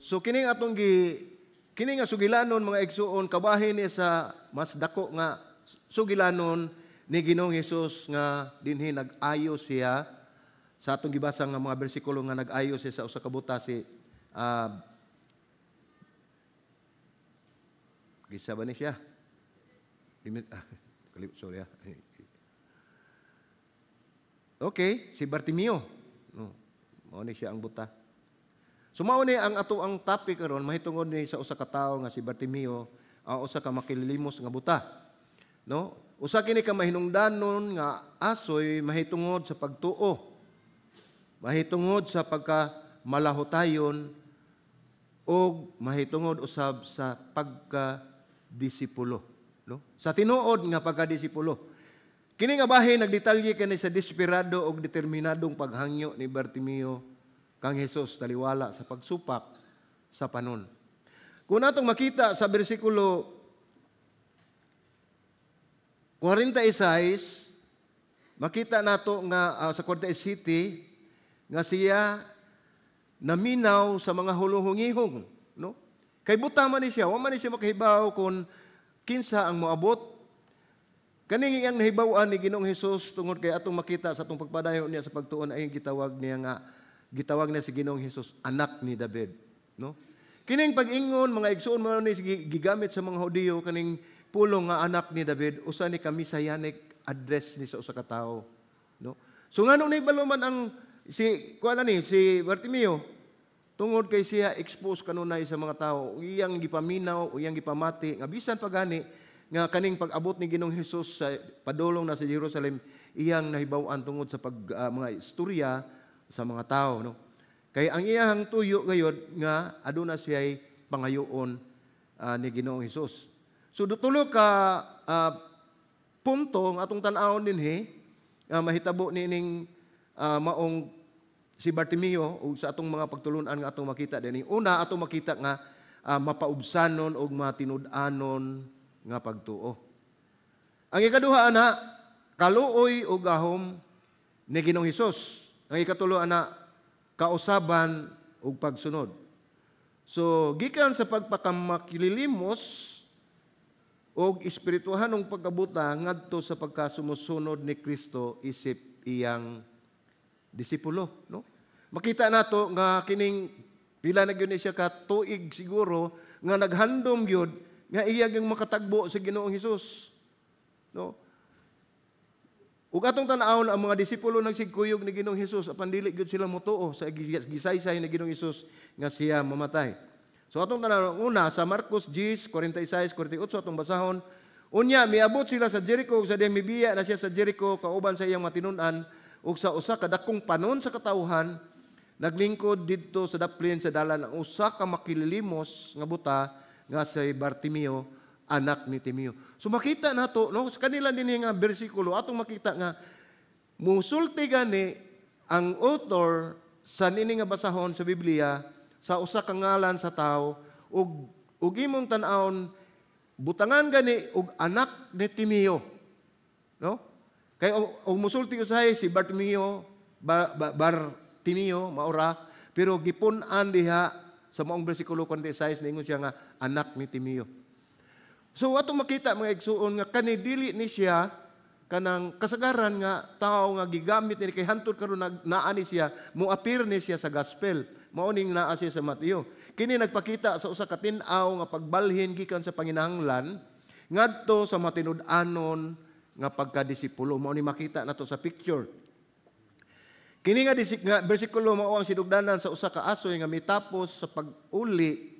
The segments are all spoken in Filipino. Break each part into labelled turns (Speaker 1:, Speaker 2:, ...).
Speaker 1: So kini nga sugilanon mga igsuon kabahin ni sa mas dako nga sugilanon ni Ginoong Hesus nga dinhi nag-ayo siya sa atong gibasa nga mga bersikulo nga nag-ayo siya sa usa ka buta si gisa ba ni siya? Sorry. Okay, si Bartimeo. No, mao ni siya ang buta. So mao ni ang ato ang topic karon mahitungod ni sa usa ka tawo nga si Bartimeo, usa ka makililimos nga buta. No? Usa kini ka mahinungdanon nga asoy mahitungod sa pagtuo. Mahitungod sa pagka malahutayon o mahitungod usab sa pagka-disipulo, no? Sa tinuod nga pagka-disipulo. Kini nga bahin nagdetalye kani sa desperado o determinadong paghangyo ni Bartimeo kang Hesus taliwala sa pagsupak sa panon. Kung natong makita sa bersikulo 46, makita nato nga sa 47 nga siya naminaw sa mga hulungihong, no? Kay buta man ni siya, wa man ni siya makahibaw kung kinsa ang moabot. Kaning iyang nahibaw-an ni Ginoong Hesus tungod kay atong makita sa atong pagpadayon niya sa pagtuon ay gitawag niya si Ginoong Hesus anak ni David, no? Kining pag-ingon mga igsoon mo ni gigamit sa mga Hudiyo kaning pulong nga anak ni David usa ni ka messianic address ni sa usa ka tawo, no? So ngano ni baluman ang si Bartimeo tungod kay siya expose kanunay sa mga tawo, iyang gipaminaw o iyang gipamati nga bisan pagani nga kaning pag-abot ni Ginoong Hesus sa padulong na sa Jerusalem iyang nahibaw-an tungod sa mga istorya sa mga tawo, no? Kay ang iyang tuyo gayud nga aduna siya'y pangayoon ni Ginoong Hesus. So tulo ka punto ng atong tan-awon dinhi mahitabo nining maong si Bartimeo o sa atong mga pagtulunan nga atong makita dinhi. Una atong makita nga mapaubsanon o matinud-anon nga pagtuo. Ang ikaduha ana kaluoy o gahom ni Ginoong Hesus. Ang ikatulo ana kausaban o pagsunod. So gikan sa pagpakamakililimos o espirituhanong pagkabuta ngadto sa pagkasumusunod ni Kristo isip iyang disipulo, no? Makita nato nga kining pila na gyud ni siya ka tuig siguro nga naghandom gyud nga iya gyud makatagbo sa Ginoong Hesus, no? Ug atong tan-awon ang mga disipulo nagsigkuyog ni Ginoong Hesus apan dili gyud sila motuo sa gisaysay ni Ginoong Hesus nga siya mamatay. So atong tanawon una sa Marcos 10:46-48 atong basahon. Unya miabot sila sa Jericho ug sa mibiya na siya sa Jericho kauban sa iyang matinun-an ug sa usa ka dakong panon sa katawhan naglingkod didto sa daplin sa dalan ang usa ka makililimos nga buta nga si Bartimeo anak ni Timeo. So makita nato no sa kanila dinhi nga bersikulo atong makita nga musulti gani ang author sa nini nga basahon sa Biblia sa usa ka ngalan sa tawo ug imong tan-awon butangan gani og anak ni Timeo, no? Kay og musulti usahay si Bartimeo Bartimeo maura pero gipun-an diha sa maong bersikulo 46 ningon siya nga anak ni Timeo. So atong makita mga igsuon nga kani dili ni siya kanang kasagaran nga tao nga gigamit ni kay hantud karon naa ni siya mo-appear ni siya sa gospel. Mao ning naa siya sa Mateo. Kini nagpakita sa usa ka tin-aw nga pagbalhin gikan sa panginahanglan ngadto sa matinud-anon nga pagkadisipulo. Mao ni makita nato sa picture. Kini nga bersikulo mao ang sinugdanan sa usa ka asoy nga mitapos sa pag-uli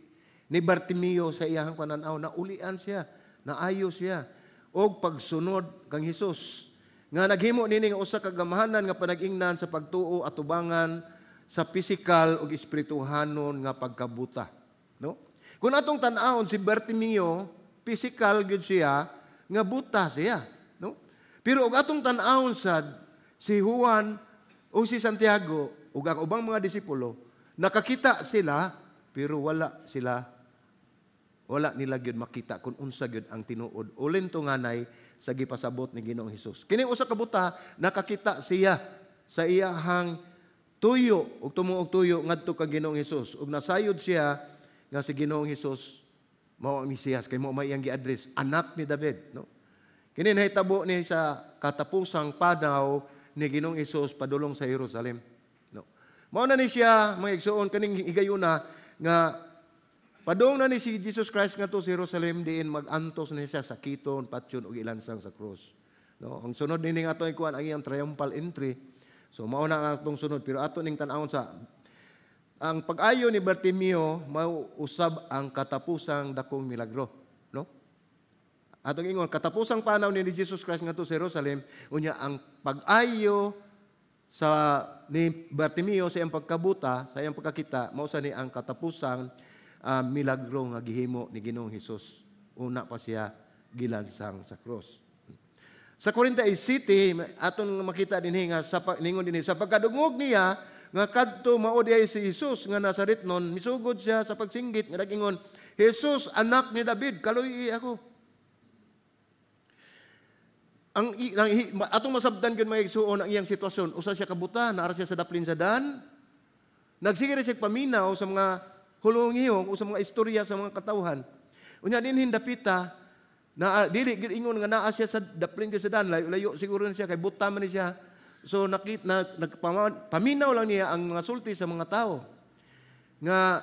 Speaker 1: ni Bartimeo sa iyang pananaw na ulian siya, naayo siya og pagsunod kang Hesus. Nga naghimo nini nga usa ka gamahanan nga panag-ingnan sa pagtuo at tubangan sa pisikal ug espirituhanon nga pagkabuta, no? Kung atong tan-awon si Bartimeo, pisikal gyud siya nga buta siya, no? Pero og atong tan-awon sad si Juan o si Santiago ug ang ubang mga disipulo, nakakita sila pero wala nila gyud makita kung unsa gyud ang tinuod ulin tunganay sa gipasabot ni Ginoong Hesus. Kini usa ka buta nakakita siya sa iyahang tuyo ug tumuog tuyo ngadto kang Ginoong Hesus ug nasayod siya nga si Ginoong Hesus mao ang Mesiyas kay mo may iyang gi-address anak ni David, no? Kini nahitabo ni sa katapusang panaw ni Ginoong Hesus padulong sa Jerusalem, no? Mao na ni siya mga igsuon kaning higayuna nga padung na ni si Jesus Christ nga to sa Jerusalem diin mag-antos na siya sa kiton, patyon ug ilansang sa krus, no? Ang sunod ni nga ato ikuan ang iyang triumphal entry. So mao na ang atong sunod pero ato ning tan-awon sa ang pag-ayo ni Bartimeo mauusab ang katapusang dakong milagro, no? Atong ingon katapusang panaw ni Jesus Christ ngadto sa Jerusalem unya ang pag-ayo sa ni Bartimeo sa iyang pagkabuta, sa iyang pagkakita mao sa ni ang katapusang milagro nga gihimo ni Ginoong Hesus. Una pa siya gilansang sa cross. Sa Corinthians City aton makita dinhi nga sa ningon dinhi sa pagkadungog niya nga kadto mao diay si Jesus nga Nazaretnon, misugod siya sa pagsinggit nga nagingon, Jesus, anak ni David, kaluy ako. Atong masabdan gyud mga igsuon ang iyang sitwasyon, usa siya kabuta, naara siya sa daplin sa dan. Nagsige siya paminaw sa mga hulungihong o sa mga istorya sa mga katawhan. Unya dinhin dapita na dili gid ingon nga naa siya sa daplin sa dan, layo siguro na siya kay buta man ni siya. So paminaw lang niya ang mga sulti sa mga tao nga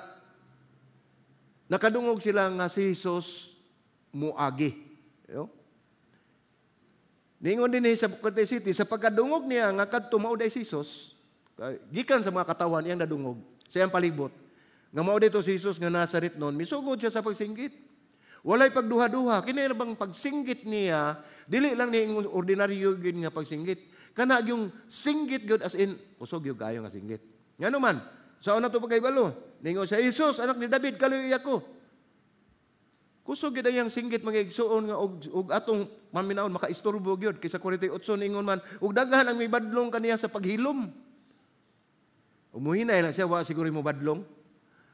Speaker 1: nakadungog sila nga si Jesus muagi. Ningon din sa Corinthians City sa pagkadungog niya nga kadto mao day si Jesus gikan sa mga katawan iyang nadungog sa iyang palibot nga mao dito si Jesus nga Nazaretnon, misugod siya sa pagsinggit. Walay pagduha-duha kini bang pagsinggit niya dili lang ni ordinaryo gyud nga pagsinggit. Kana yung singgit good as in, usog yung kayo nga singgit. Nga naman, sa una ito pagkaibalo, ningon sa Jesus, anak ni David, kaluy ako. Kusog yun ang singgit mga igsuon nga og atong maminaon, makaisturbo yun. Kisa 48, ningon man, og daghan ang may badlong kaniya sa paghilom. Umuhinay lang siya, wa siguro mo badlong.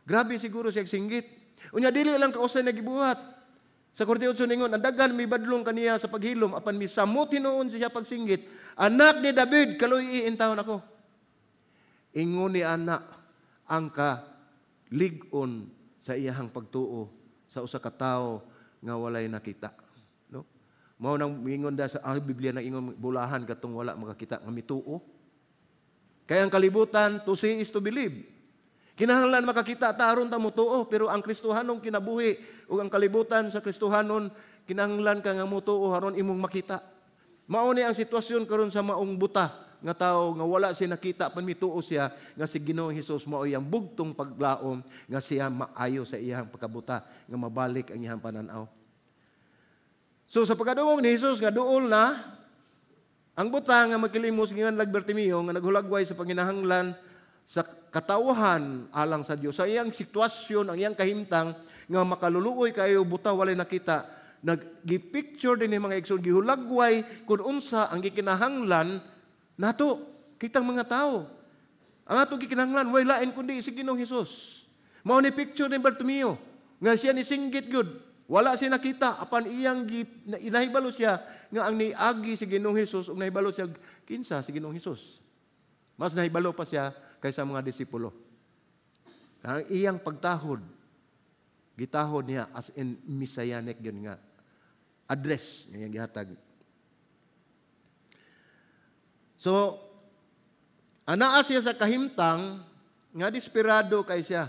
Speaker 1: Grabe siguro siya singgit. Unya dili lang kausay nagibuhat. Sa 48 ningon, ang daghan may badlong kaniya sa paghilom, apan misamot hinoon siya pagsinggit. Anak ni David, kaluy intawon ako. Ingon ni anak ang kalig-on sa iyahang pagtuo sa usa ka tawo nga walay nakita, no? Mao nang ingon da sa Biblia na ingon bulahan katong wala makakita nga mituo. Kaya ang kalibutan to see is to believe. Kinahanglan makakita ta aron ta motuo, pero ang Kristohanon kinabuhi ug ang kalibutan sa Kristohanon kinahanglan ka nga motuo aron imong makita. Mao ni ang sitwasyon karon sa maong buta nga tawo nga wala siya nakita pan mituo siya nga si Ginoong Hesus mao iyang bugtong paglaom nga siya maayo sa iyang pagkabuta nga mabalik ang iyang pananaw. So sa pagkadungog ni Hesus nga duol na ang buta nga magkilimos ngan Bartimeo nga naghulagway sa panginahanglan sa katawhan alang sa Dios sa iyang sitwasyon ang iyang kahimtang nga makaluluoy kayo buta walay nakita. Nag-picture din yung mga igsoon, gihulagway kung unsa ang gikinahanglan nato, kitang mga tao. Ang ato gikinahanglan, way lain kundi si Ginoong Hesus. Mao ni picture ni Bartimeo, nga siya ni singgit good. Wala siya nakita, apan iyang nahibalo siya, nga ang niagi si Ginoong Hesus, ug nahibalo siya, kinsa si Ginoong Hesus. Mas nahibalo pa siya kaysa mga disipulo. Ang iyang pagtahod, gitahod niya as in messianic yun nga. Address ngayang gihatag. So, anaa siya sa kahimtang nga desperado kay siya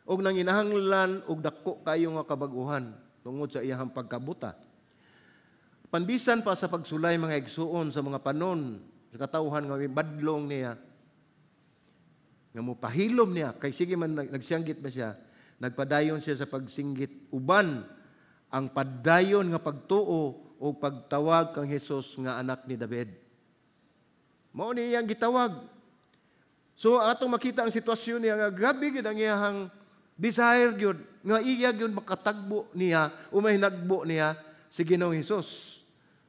Speaker 1: og nanginahanglan og dako kayo nga kabaguhan tungod sa iyang pagkabuta. Panbisan pa sa pagsulay mga igsuon sa mga panon sa katawhan nga badlong niya nga mopahilom niya kay sige man nagsianggit ba siya, nagpadayon siya sa pagsinggit uban ang padayon nga pagtuo o pagtawag kang Hesus nga anak ni David. Mao ni iyang gitawag. So atong makita ang sitwasyon niya nga grabe gid ang iyang desire gyud nga iya gyud makatagbo niya o may nagbo niya si Ginoong Hesus.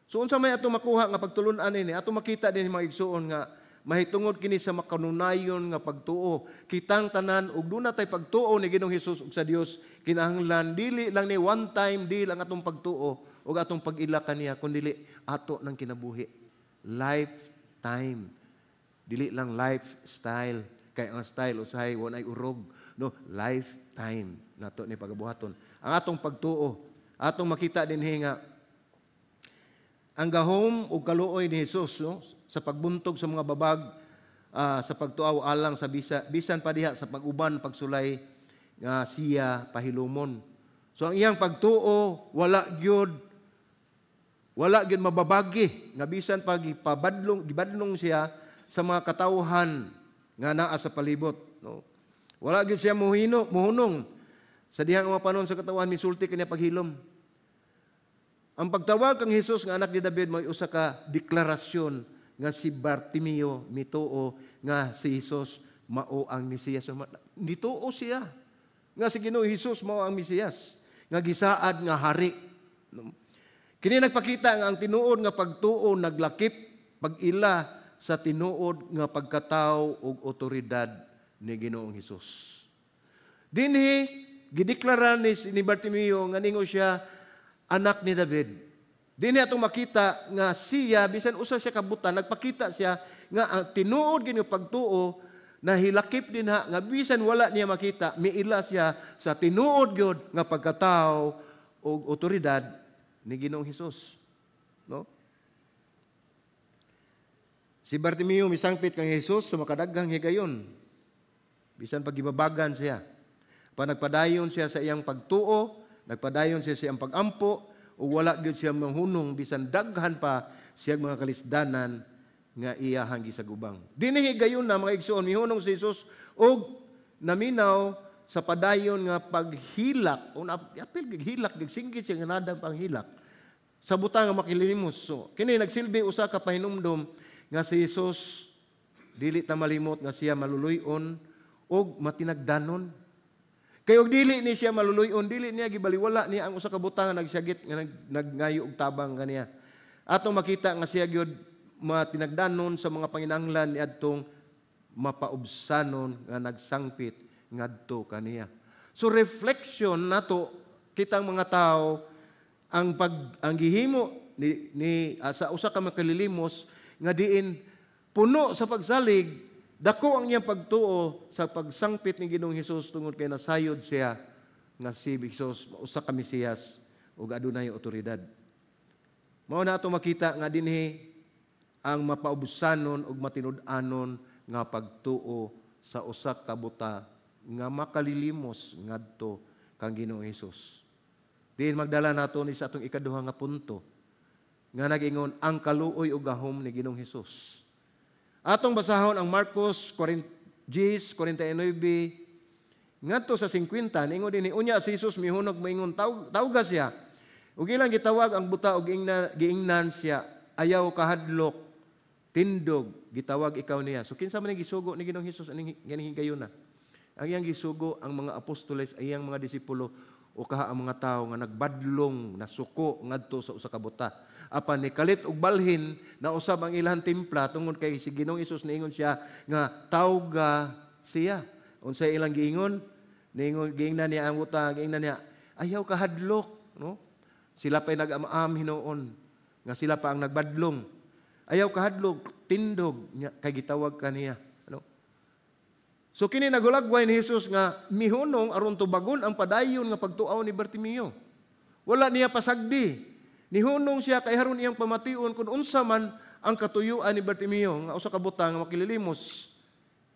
Speaker 1: So unsa may atong makuha nga pagtulun-an ini? Atong makita din mga igsuon nga mahitungod kini sa makanunayon nga pagtuo. Kitang tanan ug duna tay pagtuo ni Ginoong Hesus ug sa Dios kinahanglan dili lang ni one time di lang atong pagtuo ug atong pag-ila kaniya kundi ato nang kinabuhi. Lifetime. Dili lang lifestyle kay ang style usahay walay urog, no, lifetime. time nato ni pagabuhaton. Ang atong pagtuo, atong makita din nga ang gahom o kaluoy ni Jesus, no? Sa pagbuntog sa mga babag, sa pagtuaw alang sa bisan pa diha sa pag-uban, pagsulay nga siya pahilumon. So ang iyang pagtuo wala gyud mababagi nga bisan pag gibadlong siya sa mga katawhan nga naa sa palibot, no? Wala gyud siya muhunong sa dihang mga panon sa katawhan misulti kaniya paghilom. Ang pagtawag kang Jesus nga anak ni David may usa ka deklarasyon nga si Bartimeo mituo nga si Jesus mao ang Mesiyas. Nituo siya nga si Ginoong Jesus mao ang Mesiyas, nga gisaad nga hari. Kini nagpakita nga ang tinuod nga pagtuo naglakip pag-ila sa tinuod nga pagkatao ug otoridad ni Ginoong Jesus. Dinhi gideklara ni Bartimeo nga ningo siya anak ni David. Dinhi atong makita nga siya bisan usa siya kabutan nagpakita siya nga ang tinuod gini pagtuo na hilakip din nga bisan wala niya makita miila siya sa tinuod gyud nga pagkatao ug otoridad ni Ginoong Hesus, no? Si Bartimeo misangpit kang Hesus sa makadaghang higayon bisan pagibabagan siya. Panagpadayon siya sa iyang pagtuo, nagpadayon siya sa iyang pagampo, o wala gyud siya manghunong bisan daghan pa siya mga kalisdanan nga iyahang gisagubang. Dinhi gayon na mga igsoon mihunong si Jesus og naminaw sa padayon nga paghilak o apil hilak gigsinggit siya nga nadang panghilak sa butang nga makilimos. So kini nagsilbi usa ka pahinumdom nga si Jesus dili ta malimot nga siya maluluyon og matinagdanon. Kay og dili ni siya maluluyon, dili niya gibaliwala niya ang usa ka butang nga nagsiyagit nga nagngayo og tabang kaniya. Atong makita nga siya gyud matinagdanon sa mga panginahanglan niadtong mapaubsanon nga nagsangpit ngadto kaniya. So reflection nato kitang mga tao ang gihimo ni sa usa ka makalilimos nga diin puno sa pagsalig. Dako ang iyang pagtuo sa pagsangpit ni Ginoong Hesus tungod kay nasayod siya nga si Hesus usa ka Mesiyas ug adunay otoridad. Mao na ato makita nga dinhi ang mapaubusanon ug matinud-anon nga pagtuo sa usa ka buta nga makalilimos ngadto kang Ginoong Hesus. Diin magdala nato ni sa atong ikaduha nga punto nga nag-ingon ang kaluoy ug gahom ni Ginoong Hesus. Atong basahon ang Marcos 10:49 ngadto sa 50 ningon dinhi unya si Jesus mihunog moingon tawga siya. Ug ilang gitawag ang buta ug giingnan siya ayaw kahadlok tindog gitawag ikaw niya. So kinsa man ang gisugo ni Ginoong Hesus aning gayon na. Ang iyang gisugo ang mga apostoles ay iyang mga disipulo o kaha ang mga tao nga nagbadlong nasuko ngadto sa usa ka buta. Apan ni kalit og balhin na usab ang ilang timpla tungod kay si Ginoong Hesus niingon siya nga tawga siya. Unsay ilang giingon? Giingnan niya ang buta, giingnan niya ayaw kahadlok, no? Sila pa'y nag-amam hinuon nga sila pa ang nagbadlong. Ayaw kahadlok tindog kay gitawag kaniya. So kini nagulagway ni Jesus nga mihunong aron tubagon ang padayon nga pagtuaw ni Bartimeo. Wala niya pasagdi. Nihunong siya kay haron iyang pamation kun unsa man ang katuyuan ni Bartimeo nga usa ka buta nga makililimos.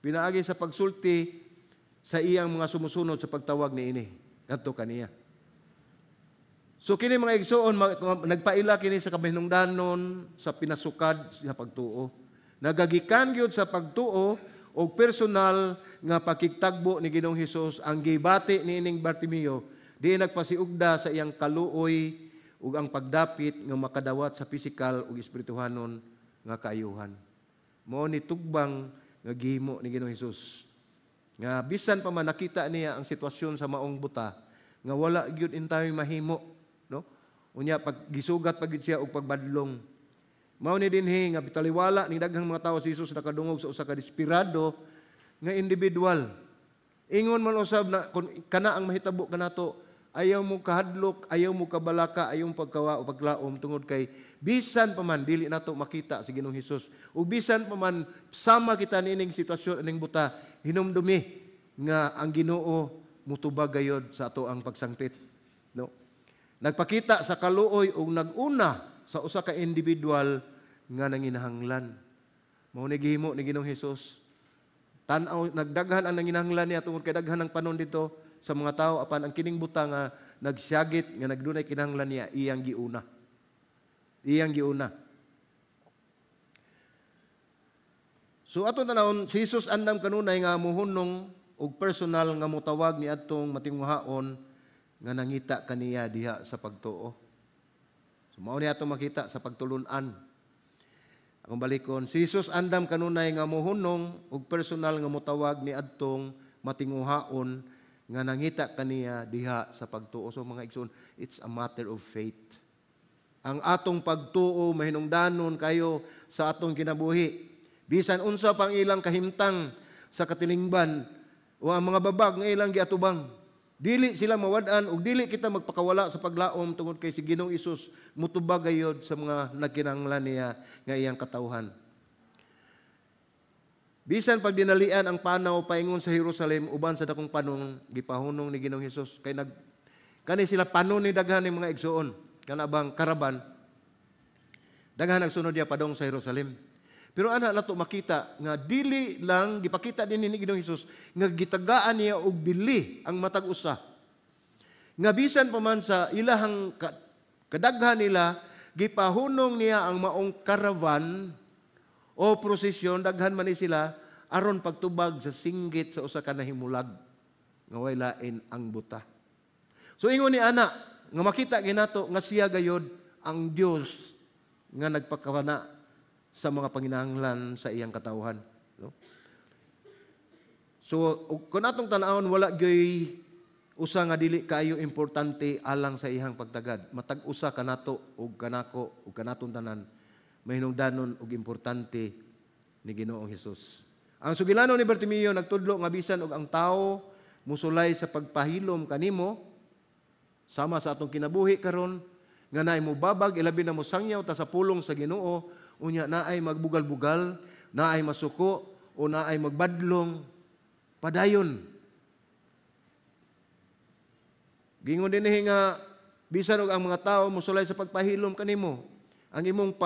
Speaker 1: Pinaagi sa pagsulti sa iyang mga sumusunod sa pagtawag niini ngadto kaniya. So kini mga igsoon nagpaila kini sa kabahinungdanon sa pinasukad sa pagtuo. Nagagikan gyud sa pagtuo o personal nga pakigtagbo ni Ginoong Hesus ang gibati niining Bartimeo di nagpasiugda sa iyang kaluoy ug ang pagdapit nga makadawat sa pisikal ug espirituhanon nga kaayuhan. Mao ni tugbang nga gihimo ni Ginoong Hesus nga bisan pa man nakita niya ang sitwasyon sa maong buta nga wala gyud intay mahimo, no? Unya pag gisugat pagid siya og pagbadlong. Mao ni dinhi nga bitaliwala ning daghang mga tawo si Jesus nakadungog sa usa ka desperado nga individual. Ingon man usab na kun kana ang mahitabo kanato ayaw mo kahadlok, ayaw mo kabalaka, ayaw mo pagkawa o paglaom tungod kay bisan pa man dili nato makita si Ginoong Hesus. O bisan pa man sama kita nining sitwasyon aning buta hinumdumi nga ang Ginoo mutubag gayod sa ato ang pagsangpit. No? Nagpakita sa kaluoy o naguna sa usa ka individual nga nanginahanglan. Mao ni gihimo ni Ginoong Hesus. Tan-aw nagdaghan ang nanginahanglan niya tungod kay daghan ng panon dito sa mga tao apan ang kining butang nga nagsyagit nga nagdunay kinahanglan niya iyang giuna. Iyang giuna. So aton tanawon si Jesus andam kanunay nga muhunong og personal nga mutawag ni adtong matinguhaon nga nangita kaniya diha sa pagtuo. So mao ni atong makita sa pagtulun-an. Akong balikon, si Jesus andam kanunay nga muhunong og personal nga mutawag ni adtong matinguhaon nga nangita kaniya diha sa pagtuo. So mga igsoon, it's a matter of faith. Ang atong pagtuo mahinungdanon kayo sa atong kinabuhi. Bisan unsa pang ilang kahimtang sa katilingban o ang mga babag nga ilang giatubang. Dili sila mawad-an ug dili kita magpakawala sa paglaom tungod kay si Ginoong Hesus mutubag gayod sa mga nagkinahanglan niya nga iyang katawhan. Bisan pag dinalian ang panaw paingon sa Jerusalem uban sa dakong panong gipahunong ni Ginoong Hesus kay kani sila panon ni daghan ng mga igsoon kana bang karaban daghan nagsunod diya padong sa Jerusalem. Pero ana nato makita nga dili lang gipakita din ni Ginoong Hesus nga gitagaan niya og bili ang matag usa. Nga bisan pa man sa ilahang kadaghan nila gipahunong niya ang maong karavan o prosesyon daghan man ni sila aron pagtubag sa singgit sa usa ka nahimulag nga way lain ang buta. So ingon ni ana nga makita ginato nga siya gayod ang Dios nga nagpakawala sa mga panginahanglan sa iyang katawhan. No? So, kung atong tanawon, wala gyoy usa nga dili kayo importante alang sa iyang pagtagad. Matag-usa kanato ug kanako ug kanatong tanan mahinungdanon ug importante ni Ginoong Hesus. Ang sugilano ni Bartimeo nagtudlo nga bisan og ang tao musulay sa pagpahilom kanimo sama sa atong kinabuhi karon nga naay mo babag ilabi na mo sangyaw ta sa pulong sa Ginoo. Unya naay magbugal-bugal, naay masuko, o naay magbadlong, padayon. Gingon din nga, bisan og ang mga tao musulay sa pagpahilom kanimo, ang imong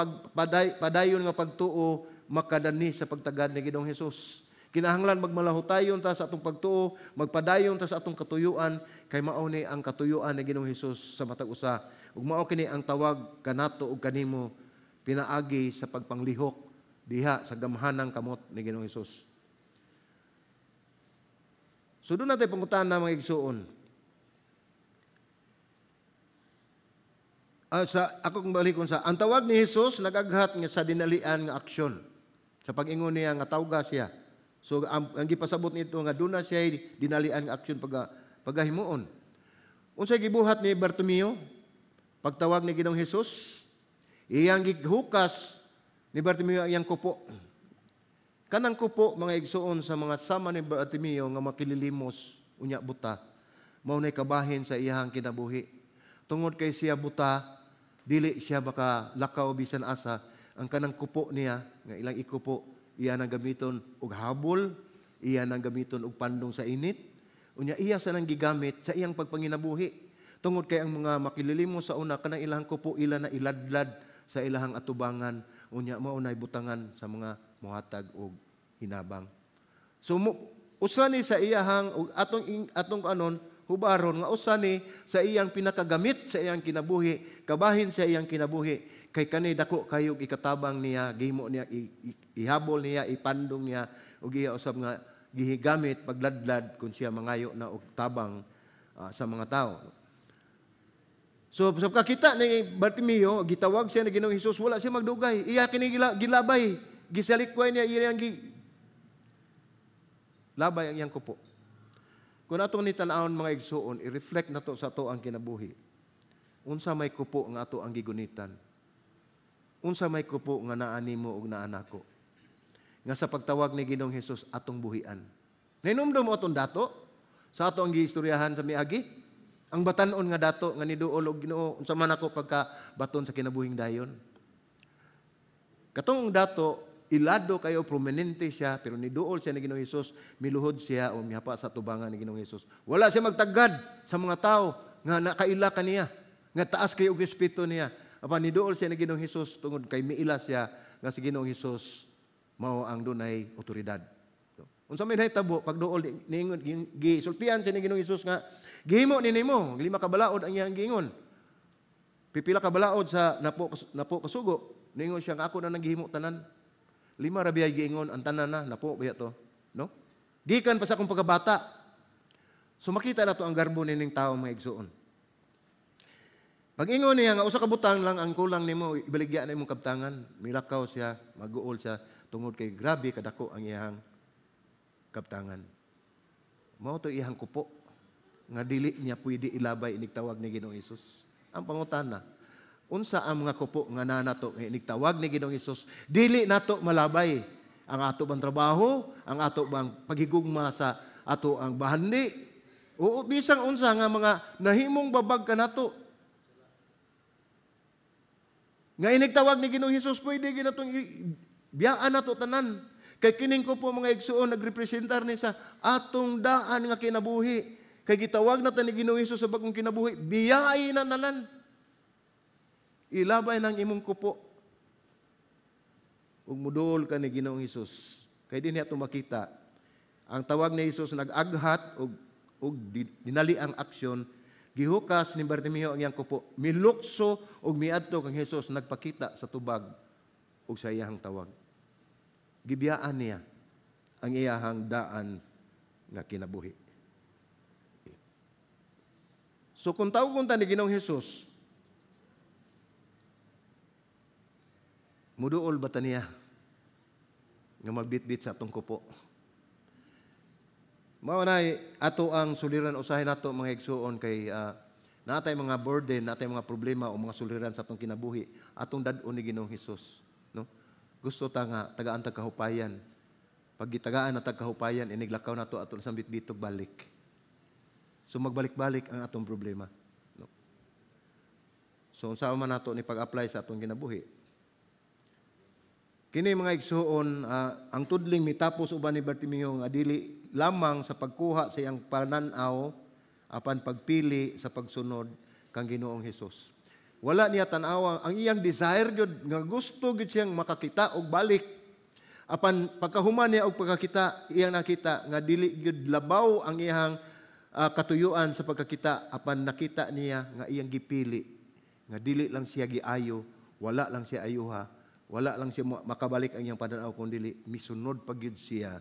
Speaker 1: padayon nga pagtuo makadani sa pagtagad ni Ginoong Hesus. Kinahanglan magmalahutayon ta sa atong pagtuo, magpadayon ta sa atong katuyuan, kay mao ni ang katuyuan ni Ginoong Hesus sa matag usa. Ug mao kini ang tawag kanato ug kanimo pinaagi sa pagpanglihok diha sa gamhanang kamot ni Ginoong Hesus. So doon natin pangutana mga igsuon. Akong balikon sa, ang tawag ni Hesus nagaghat nga sa dinalian nga aksyon. Sa pag-ingon niya nga tawga siya. So ang gipasabot nito nga doon na siya dinalian nga aksyon pagahimuon. Unsay gibuhat ni Bartimeo pagtawag ni Ginoong Hesus? Iyang gighukas ni Bartimeo iyang kupo. Kanang kupo mga igsuon sa mga sama ni Bartimeo nga makililimos unya buta. Mao nay kabahin sa iyang kinabuhi. Tungod kay siya buta, dili siya baka lakaw bisan asa. Ang kanang kupo niya nga ilang ikupo, iya nang gamiton og habol, iya nang gamiton og pandong sa init. Unya iya sa nang gigamit sa iyang pagpanginabuhi. Tungod kay ang mga makililimos sa una kanang ilang kupo ila na iladlad sa ilahang atubangan, unya mao nay butangan sa mga muhatag og hinabang. So usa ni sa iyahang atong anon hubaron nga usa ni sa iyang pinakagamit sa iyang kinabuhi, kabahin sa iyang kinabuhi kay kani dako kayo ikatabang niya, gihimo niya ihabol niya, ipandong niya ug iya usab nga gihigamit pagladlad kun siya mangayo na og tabang sa mga tao. So sa kakita ni Bartimeo, gitawag siya ni Ginoong Hesus, wala siya magdugay. Iya kini gilabay, gisalikway niya iyang labay ang iyang kupo. Kung atong ni tan-awon mga igsuon, i-reflect nato sa ato ang kinabuhi. Unsa may kupo nga ato ang gigunitan? Unsa may kupo nga naani mo ug naanako? Nga sa pagtawag ni Ginoong Hesus atong buhian. Nainumdum mo atong dato sa ato ang giistoryahan sa miagi. Ang batanon nga dato nga niduol og Ginoo unsa man ako pagka baton sa kinabuhing dayon. Katong dato ilado kayo, prominente siya, pero niduol siya ni Ginoong Hesus, miluhod siya o mihapa sa tubangan ni Ginoong Hesus. Wala siya magtagad sa mga tao nga nakaila kaniya, nga taas kayo og respeto niya. Apan niduol siya ni Ginoong Hesus tungod kay miila siya nga si Ginoong Hesus mao ang dunay otoridad. Unsa may nahitabo pag duol niingon gisultian siya ni Ginoong Hesus nga gihimo ni nimo 5 ka balaod ang iyang giingon. Pipila ka balaod sa napo kasugo. Niingon siya nga ako na nagihimo tanan. 5 ra biyay giingon ang tanan na napo biya to, no? Gikan pa sa akong pagkabata. So makita na to ang garbo nining tawo mga igsuon. Pag-ingon niya nga usa ka butang lang ang kulang nimo, ibaligya na imong kabtangan, milakaw siya, mag-uol siya tungod kay grabe kadako ang iyang kabtangan. Mao to iyang kupo nga dili niya pwede ilabay inigtawag ni Ginoong Hesus. Ang pangutana, unsa ang mga kupo nga nanato nga inigtawag ni Ginoong Hesus, dili nato malabay ang ato bang trabaho, ang ato bang paghigugma sa ato ang bahandi, o bisang unsa nga mga nahimong babag kanato. Nga inigtawag ni Ginoong Hesus, pwede ginatong biyaan nato tanan. Kay kining ko po mga igsuon nagrepresentar ni sa atong daan nga kinabuhi. Kay gitawag natin ni Ginoong Hesus sa bagong kinabuhi, biyay na tanan. Ilabay ng imong kupo. Ug mudol ka ni Ginoong Hesus. Kay dinhi ato makita ang tawag ni Hesus nag-aghat og dinali ang aksyon. Gihukas ni Bartimeo ang iyang kupo, milukso og miadto kang Hesus nagpakita sa tubag ug sa iyang tawag. Gibiyaan niya ang iyahang daan nga kinabuhi. So kung tawgon ta ni Ginoong Hesus, muduol ba ta niya nga magbitbit sa atong kupo? Mao na ato ang suliran usahay nato mga igsuon kay natay mga burden, natay mga problema o mga suliran sa atong kinabuhi, atong dad-on ni Ginoong Hesus, no? Gusto ta nga tagaan tag kahupayan. Pag gitagaan na tag kahupayan, iniglakaw nato ato sa bitbitog balik. So magbalik-balik ang atong problema, no? So unsa man nato ni pag-apply sa atong kinabuhi? Kini mga igsuon, ang tudling mitapos uban ni Bartimeo nga dili lamang sa pagkuha sa iyang pananaw apan pagpili sa pagsunod kang Ginoong Hesus. Wala niya tan-aw ang iyang desire gyud nga gusto gyud siyang makakita og balik. Apan pagkahuman niya og pagkakita, iyang nakita nga dili gyud labaw ang iyang katuyuan sa pagkakita apan nakita niya nga iyang gipili nga dili lang siya giayo, wala lang siya ayuha. Wala lang siya makabalik ang iyang pananaw kundi misunod pagyud siya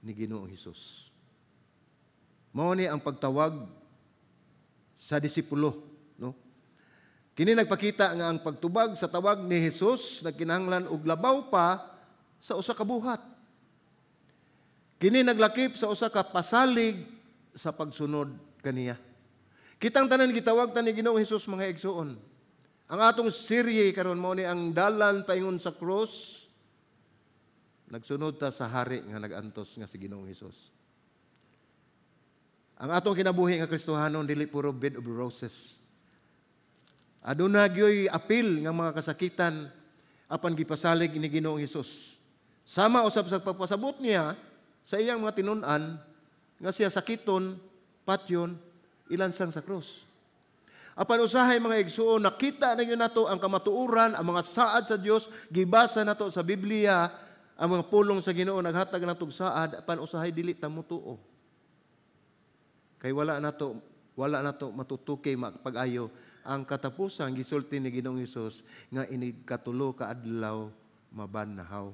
Speaker 1: ni Ginoong Hesus. Mao ni ang pagtawag sa disipulo, no? Kini nagpakita nga ang pagtubag sa tawag ni Hesus nagkinahanglan og labaw pa sa usa ka buhat. Kini naglakip sa usa ka pasalig sa pagsunod kaniya. Kitang tanan gitawag ta ni Ginoong Hesus mga igsuon. Ang atong serye karon mao ni ang dalan paingon sa cross. Nagsunod ta sa hari nga nagantos nga si Ginoong Hesus. Ang atong kinabuhi nga Kristohanon dili puro bed of roses. Aduna gyoy apil nga mga kasakitan apan gipasalig ni Ginoong Hesus. Sama usab sa pagpasabot niya sa iyang mga tinun-an nga siya sakiton, patyon, ilansang sa cross. Apan usahay mga igsuon, nakita na yun nato ang kamatuuran, ang mga saad sa Dios, gibasa nato sa Biblia, ang mga pulong sa Ginoo naghatag natog saad, apan usahay dili ta mutuo. Kay wala nato matutuki pag-ayo ang katapusan gisulti ni Ginoong Hesus nga inig katulo ka adlaw mabanhaw.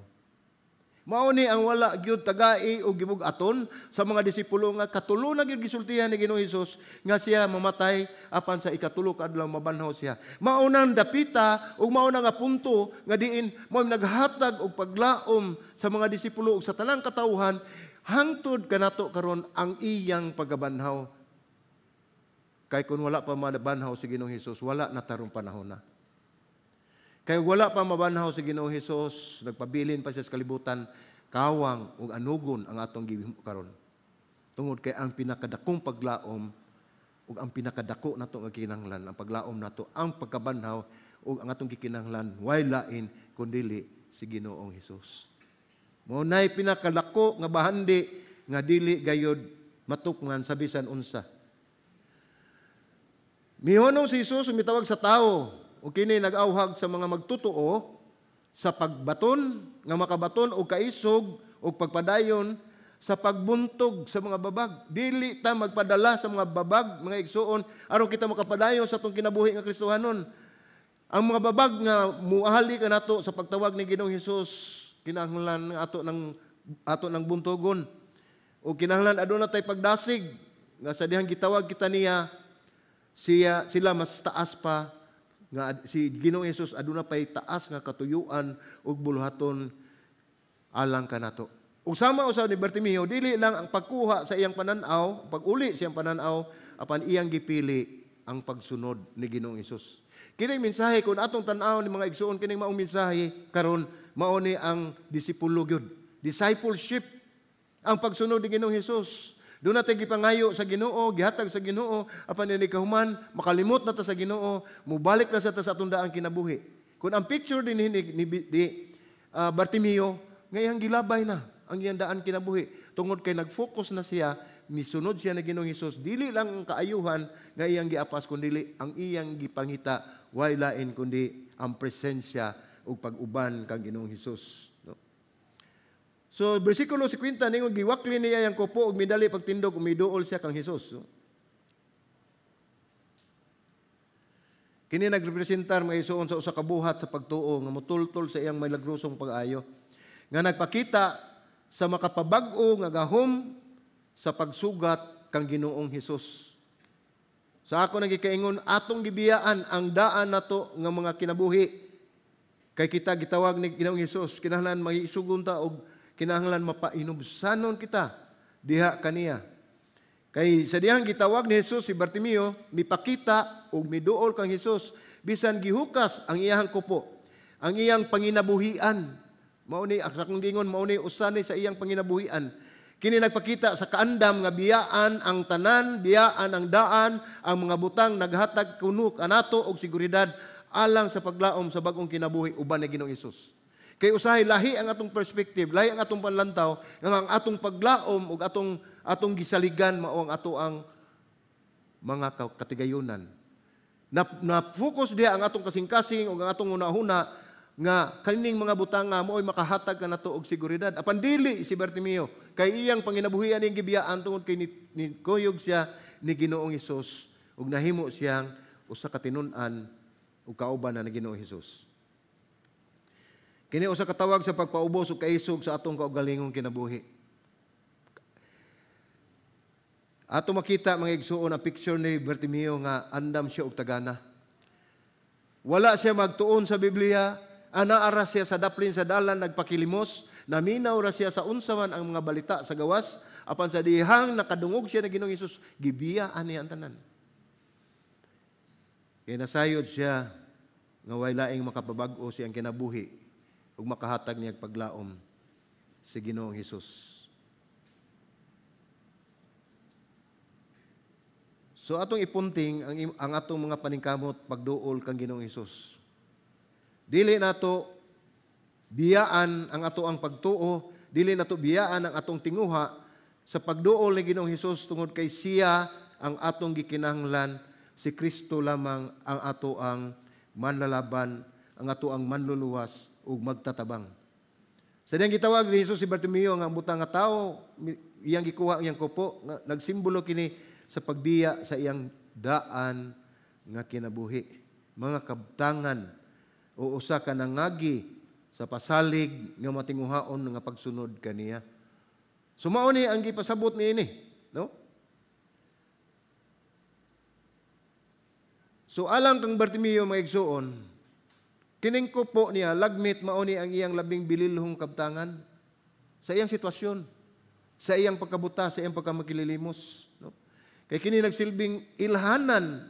Speaker 1: Mao ni ang wala gyud tagai o gibug-aton sa mga disipulo nga katulo na gyud gisultihan ni Ginoong Hesus nga siya mamatay apan sa ikatulo ka adlaw mabanhaw siya. Mao nang dapita ug mao na nga punto nga diin mao naghatag og paglaom sa mga disipulo ug sa tanang katawhan hangtod kanato karon ang iyang pagabanhaw. Kay kung wala pa mabanhaw si Ginoong Hesus, wala na tarong panahon na. Kaya wala pa mabanhaw si Ginoong Hesus, nagpabilin pa siya sa kalibutan, kawang ug anugon ang atong gihimo karon. Tungod kay ang pinakadakong paglaom ug ang pinakadako nato nga kinahanglan, ang paglaom nato, ang pagkabanhaw ug ang atong gikinahanglan way lain kundi si Ginoong Hesus. Mao nay pinakalako nga bahandi nga dili gayud matukman sa bisan unsa. Mihunong si Jesus mitawag sa tao ug kini nag-awhag sa mga magtutuo sa pagbaton nga makabaton og kaisog ug pagpadayon sa pagbuntog sa mga babag. Dili ta magpadala sa mga babag, mga igsuon, aron kita makapadayon sa atong kinabuhi nga Kristohanon. Ang mga babag nga muahali ka nato sa pagtawag ni Ginoong Hesus, kinahanglan ato ng buntogon. O kinahanglan aduna tay pagdasig nga sa dihang gitawag kita niya sila mas taas pa nga si Ginoong Hesus aduna pay taas nga katuyuan ug buluhaton alang kanato. Ug sama usaw ni Bartimeo dili lang ang pagkuha sa iyang pananaw, pag-uli sa iyang pananaw apan iyang gipili ang pagsunod ni Ginoong Hesus. Kini mensahe kun atong tan-aw ni mga igsuon kini maong mensahe karon mao ni ang disipulo gyud. Discipleship ang pagsunod ni Ginoong Hesus. Doon natin gipangayo sa Ginoo, gihatag sa Ginoo, apan ni kahuman makalimot na ta sa Ginoo, mubalik na sa ta sa atong daang kinabuhi. Kung ang picture din ni Bartimeo, ngayang gilabay na ang iyang daan kinabuhi. Tungod kay nag-focus na siya, misunod siya na Ginoong Hesus, dili lang ang kaayuhan nga iyang giapas, kundi ang iyang gipangita, way lain kundi ang presensya o pag-uban kang Ginoong Hesus. No? So, versikulo 50, ningon giwakli niya yung kupo ug midali pagtindog umiduol siya kang Hesus. No? Kini nagrepresentar mga isuon sa usa ka buhat sa pagtuo nga mutultol sa iyang may lagrosong pag-ayo. Nga nagpakita sa makapabag-o nga gahom sa pagsugat kang Ginoong Hesus. Sa ako nagikaingon atong gibiyaan ang daan nato nga mga kinabuhi. Kay kita gitawag ni Ginoong Hesus, kinahanglan magisugon ta og kinahanglan mapainubsanon kita diha kaniya. Kay sa dihang gitawag ni Hesus si Bartimeo, mipakita og miduol kang Hesus bisan gihukas ang iyang kupo, ang iyang panginabuhian. Mao ni sa akong gingon mao ni usa ni sa iyang panginabuhian. Kini nagpakita sa kaandam nga biyaan ang tanan, biyaan ang daan, ang mga butang naghatag kuno kanato og seguridad alang sa paglaom sa bag-ong kinabuhi uban ni Ginoong Hesus. Kay usahay lahi ang atong perspective, lahi ang atong panlantaw, nga ang atong paglaom ug atong gisaligan mao ang ato ang mga katigayunan. Na-focus diha ang atong kasing-kasing ug ang atong una-una nga kaning mga butang nga mo'y makahatag kanato og seguridad. Apan dili si Bartimeo kay iyang panginabuhian ning gibiyaan tungod kay ni kuyog siya ni Ginoong Hesus ug nahimo siyang usa ka tinun-an ug kauban na ni Ginoong Hesus. Kini usa ka tawag sa pagpaubos ug kaisog sa atong kaugalingong kinabuhi. Ato makita mga igsuon ang picture ni Bartimeo nga andam siya og tagana. Wala siya magtuon sa Biblia, anaara siya sa daplin sa dalan nagpakilimos, naminaw ra siya sa unsa man ang mga balita sa gawas, apan sa dihang nakadungog siya na Ginoong Hesus, gibiyaan niya ang tanan. Kaya nasayod siya nga way laing makapabag-o siyang kinabuhi ug makahatag niya paglaom si Ginoong Hesus. So atong ipunting ang atong mga paningkamot pagduol kang Ginoong Hesus. Dili nato biyaan ang ato ang pagtuo, dili nato biyaan ang atong tinguha sa pagduol ni Ginoong Hesus tungod kay siya ang atong gikinahanglan, si Kristo lamang ang ato ang manlalaban, ang ato ang manluluwas ug magtatabang. Sa diyang gitawag ni Hesus si Bartimeo nga butang nga tao, iyang gikuha ang iyang kupo, nagsimbolo kini sa pagbiya sa iyang daan nga kinabuhi. Mga kabtangan o usa ka nangagi sa pasalig nga matinguhaon nga pagsunod kaniya. Sumao ni ang gipasabot niini, no? So alang kang Bartimeo mga igsuon, kining kupo niya lagmit mao ni ang iyang labing bililhong kabtangan sa iyang sitwasyon, sa iyang pagkabuta, sa iyang pagkamakililimos, no? Kay kini nagsilbing ilhanan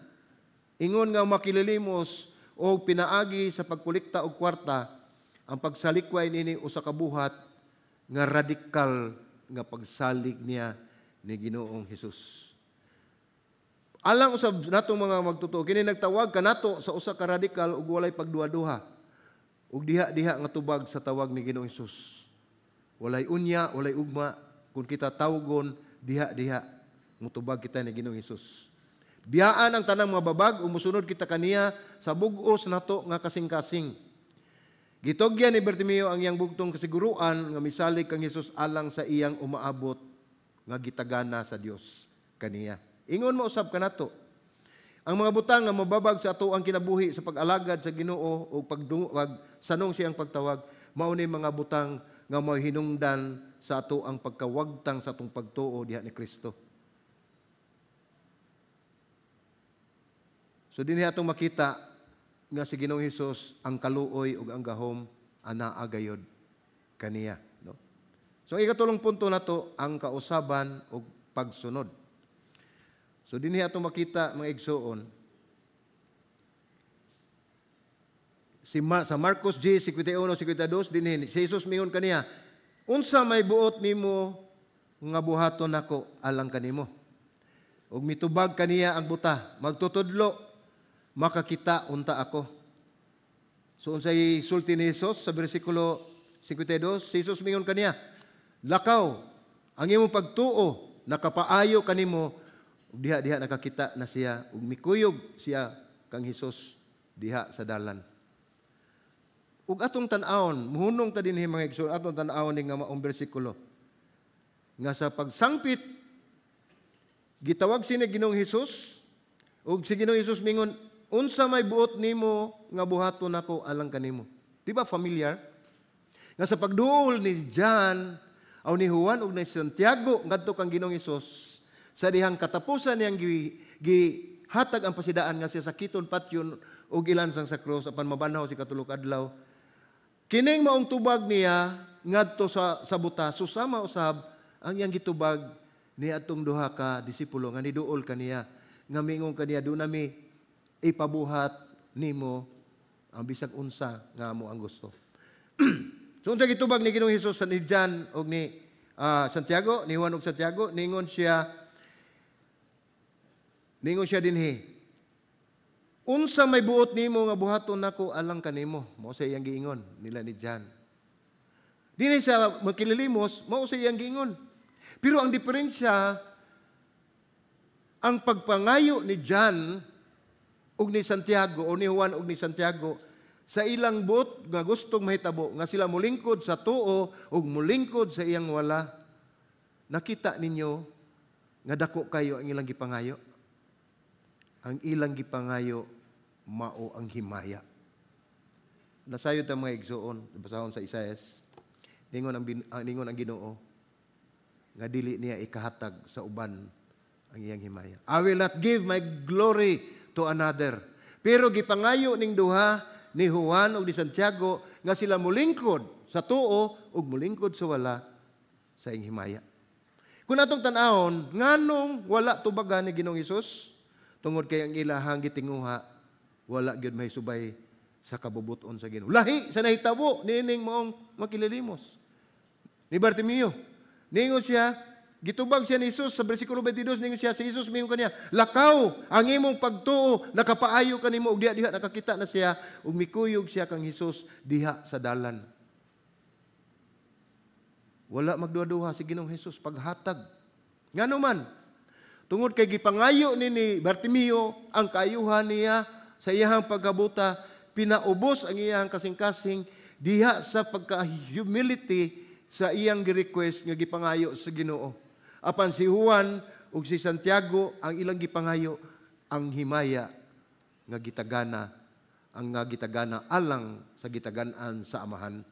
Speaker 1: ingon nga makililimos o pinaagi sa pagkolekta og kwarta ang pagsalikway nini usa ka buhat nga radikal nga pagsalig niya ni Ginoong Hesus. Alang usab natong mga magtutuo kini nagtawag kanato sa usa ka radikal ug walay pagduha-duha ug diha-diha nga tubag sa tawag ni Ginoong Hesus. walay unya, walay ugma, kung kita tawgon, diha-diha, mutubag kita ni Ginoong Hesus. Biyaan ang tanang mga babag, umusunod kita kaniya sa bugos nato nga kasing-kasing. Gitogyan ni Bartimeo ang iyang bugtong kasiguruan nga misalig kang Hesus alang sa iyang umaabot nga gitagana sa Dios kaniya. Ingon mo usab kanato. Ang mga butang nga mababag sa ato ang kinabuhi sa pag-alagad sa Ginoo o sanong siyang pagtawag, mao ni mga butang nga mao hinungdan sa ato ang pagkawagtang sa atong pagtuo diha ni Kristo. So dinhi atong makita nga si Ginoong Hesus ang kaluoy ug ang gahom anaa gayod kaniya, no? So ikatulong punto nato ang kausaban ug pagsunod. So dinhi atong makita mga igsoon sa Marcos 10:51-52 dinhi si Jesus mingon kaniya, unsa may buot nimo nga buhaton nako alang kanimo? Ug mitubag kaniya ang buta, magtutudlo makakita unta ako. So unsay sulti ni Jesus sa bersikulo 52, si Jesus mingon kaniya, lakaw ang imong pagtuo nakapaayo kanimo, ug diha nakakita na siya ug mikuyog siya kang Hesus diha sa dalan. Ug atong tan-awon, muhunong ta dinhi mga igsoon, atong tan-awon ni nga maong bersikulo nga sa pagsangpit gitawag sini Ginoong Hesus ug si Ginoong Hesus mingon, unsa may buot nimo nga buhaton nako alang kanimo. Di ba familiar? Nga sa pagduol ni John o ni Juan o ni Santiago ngadto kang Ginoong Hesus sa dihang katapusan niyang gihatag ang pasidaan nga siya sakiton patyon o gilansang sa krus apan mabanhaw si katulog adlaw. Kining maong tubag niya ngadto sa buta, susama usab ang iyang gitubag ni atong duha ka disipulo nga niduol kaniya nga mingon kaniya, do nami ipabuhat nimo ang bisag unsa nga mo ang gusto. So unsa gitubag ni Ginoong Hesus sa ni John og ni Santiago, ni Juan og Santiago, ningon siya dinhi, unsa may buot nimo nga buhaton nako alang kanimo? Mao sa iyang giingon nila ni John. Dinhi sa makililimos, mao sa iyang giingon. Pero ang diferensya, ang pagpangayo ni John ug ni Santiago o ni Juan ug ni Santiago sa ilang buot nga gustong mahitabo nga sila mulingkod sa tuo ug mulingkod sa iyang wala. Nakita ninyo nga dako kayo ang ilang gipangayo. Ang ilang gipangayo mao ang himaya. Nasayod ta mga igsoon, basahon sa Isaias. Ningon ang Ginoo nga dili niya ikahatag sa uban ang iyang himaya. I will not give my glory to another. Pero gipangayo ning duha ni Juan ug ni Santiago nga sila mulingkod sa tuo ug mulingkod sa wala sa iyang himaya. Kung atong tan-awon, nganong wala tubagan ni Ginoong Hesus tungod kay ang ilahang gitinguha wala gyud mahisubay sa kabubuton sa Ginoo. Lahi sa nahitabo nining maong makililimos ni Bartimeo. Ningon siya, gitubag siya ni Jesus sa bersikulo 22, ningon siya si Jesus mingon kaniya, lakaw ang imong pagtuo nakapaayo kanimo ug diha nakakita na siya ug mikuyog siya kang Jesus diha sa dalan. Wala magduha-duha si Ginoong Hesus paghatag. Ngano man, tungod kay gipangayo ni Bartimeo ang kaayuhan niya sa iyang pagkabuta, pinaubos ang iyang kasing-kasing diha sa pagka-humility sa iyang gi-request nga gipangayo sa Ginoo. Apan si Juan ug si Santiago ang ilang gipangayo ang himaya nga gitagana, ang nga gitagana alang sa gitagan-an sa amahan.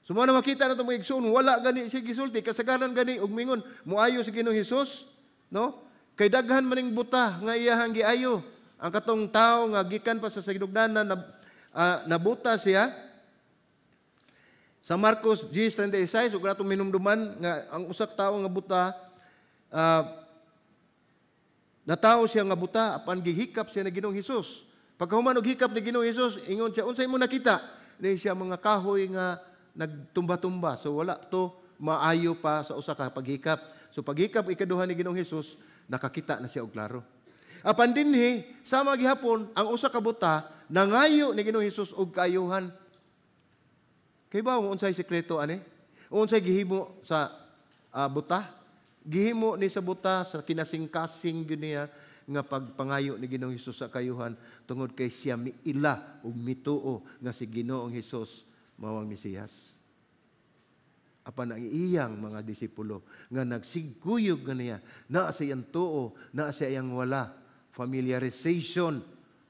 Speaker 1: Sumao na makita nato mga igsoon, wala gani siya gisulti, kasagaran gani og mingon moayo si Ginoong Hesus, no? Kay daghan maning buta nga iyahang giayo. Ang katong tao nga gikan pa sa sinugdanan na nabuta siya. Sa Marcos 10:36 ug atong minumduman nga ang usak tawo nga buta natawo siya nga buta apan gihikap siya ni Ginoong Hesus. Pagkahuman og hikap ni Ginoong Hesus, ingon siya, unsay mo nakita? Ni siya mga kahoy nga nagtumba-tumba. So wala to maayo pa sa usa ka paghikap. So paghikap ikaduha ni Ginoong Hesus, nakakita na siya og klaro. Apan dinhi sama gihapon ang usa ka buta nangayo ni Ginoong Hesus og kaayuhan. Kay ba unsay sekreto ani? Unsay gihimo sa buta? Gihimo ni sa buta sa kinasing-kasing gyud niya nga pagpangayo ni Ginoong Hesus sa kayuhan tungod kay siya miila ug mituo nga si Ginoong Hesus mao ang Mesiyas. Apan ang iyang mga disipulo nga nagsiguyog niya na sa iyang tuo, na sa iyang wala, familiarization,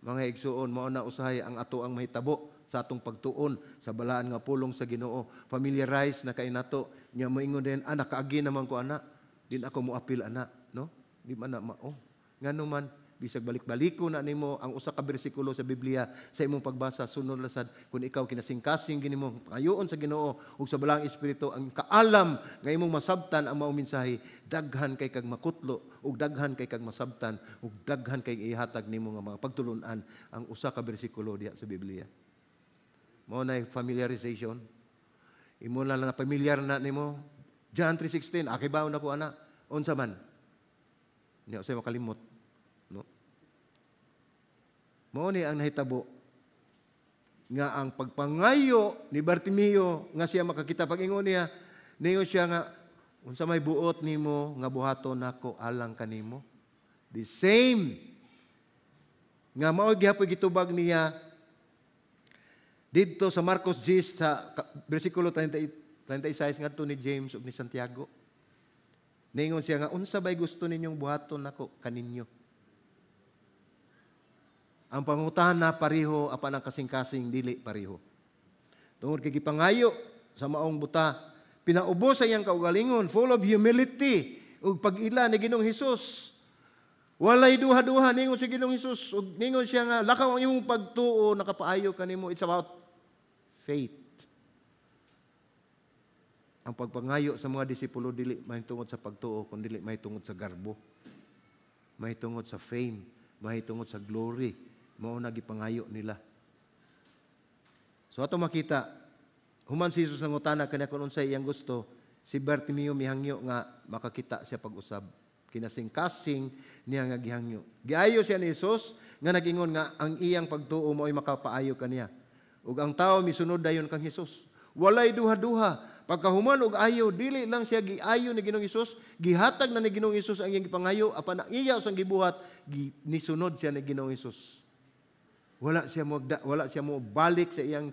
Speaker 1: mga igsuon, mao na usahay ang ato ang mahitabo sa atong pagtuon sa balaan nga pulong sa Ginoo. Familiarize na kay nato, nya moingon din, nakaagi naman ko ana, din ako mo apil ana, no? Di man na mao. Ngano man bisag balik-baliko na nimo ang usa ka bersikulo sa Biblia sa imong pagbasa sunod lasad kung ikaw kinasing-kasing ginimo ayoon sa Ginoo ug sa balang espiritu ang kaalam nga imong masabtan ang mao mensahe, daghan kay kag makutlo ug daghan kay kag masabtan ug daghan kay ihatag nimo nga mga pagtulun-an ang usa ka bersikulo diha sa Biblia. Mao na familiarization. Imo lang na familiar na nimo. John 3:16, akibaw na ko ana. Unsa man? Nya usay makalimot. No? Mao ni ang nahitabo nga ang pagpangayo ni Bartimeo nga siya makakita pag-ingon niya, niyo siya nga unsa may buot nimo nga buhaton nako alang kanimo. The same nga mao gihapon gitubag niya dito sa Marcos 10 sa bersikulo 36 ngadto ni James ug ni Santiago. Ningon siya nga unsa bay gusto ninyong buhaton nako kaninyo. Ang panguntahan na pareho apan ang kasing-kasing dili pareho. Tungod kay gipangayo sa maong buta, pinaubos sa iyang kaugalingon, full of humility ug pag-ila ni Ginoong Hesus. Walay duha-duha ningon si Ginoong Hesus ug ningon siya nga lakaw ang imong pagtuo nakapaayo kanimo. It's about faith. Ang pagpangayo sa mga disipulo dili mahitungod sa pagtuo kundi dili mahitungod sa garbo. Mahitungod sa fame, mahitungod sa glory. Mao na gipangayo nila. So ato makita human si Jesus nangutana kaniya kun unsay iyang gusto, si Bartimeo mihangyo nga makakita siya pag-usab. Kinasing-kasing niya nga gihangyo. Giayo siya ni Jesus nga nag-ingon nga ang iyang pagtuo mo'y makapaayo kaniya. Ug ang tao misunod dayon kang Hesus. Walay duha-duha. Pagkahuman og ayo, dili lang siya giayo ni Ginoong Hesus, gihatag na ni Ginoong Hesus ang iyang gipangayo, apan ang iya usang gibuhat, nisunod siya ni Ginoong Hesus. Wala siya mo balik sa iyang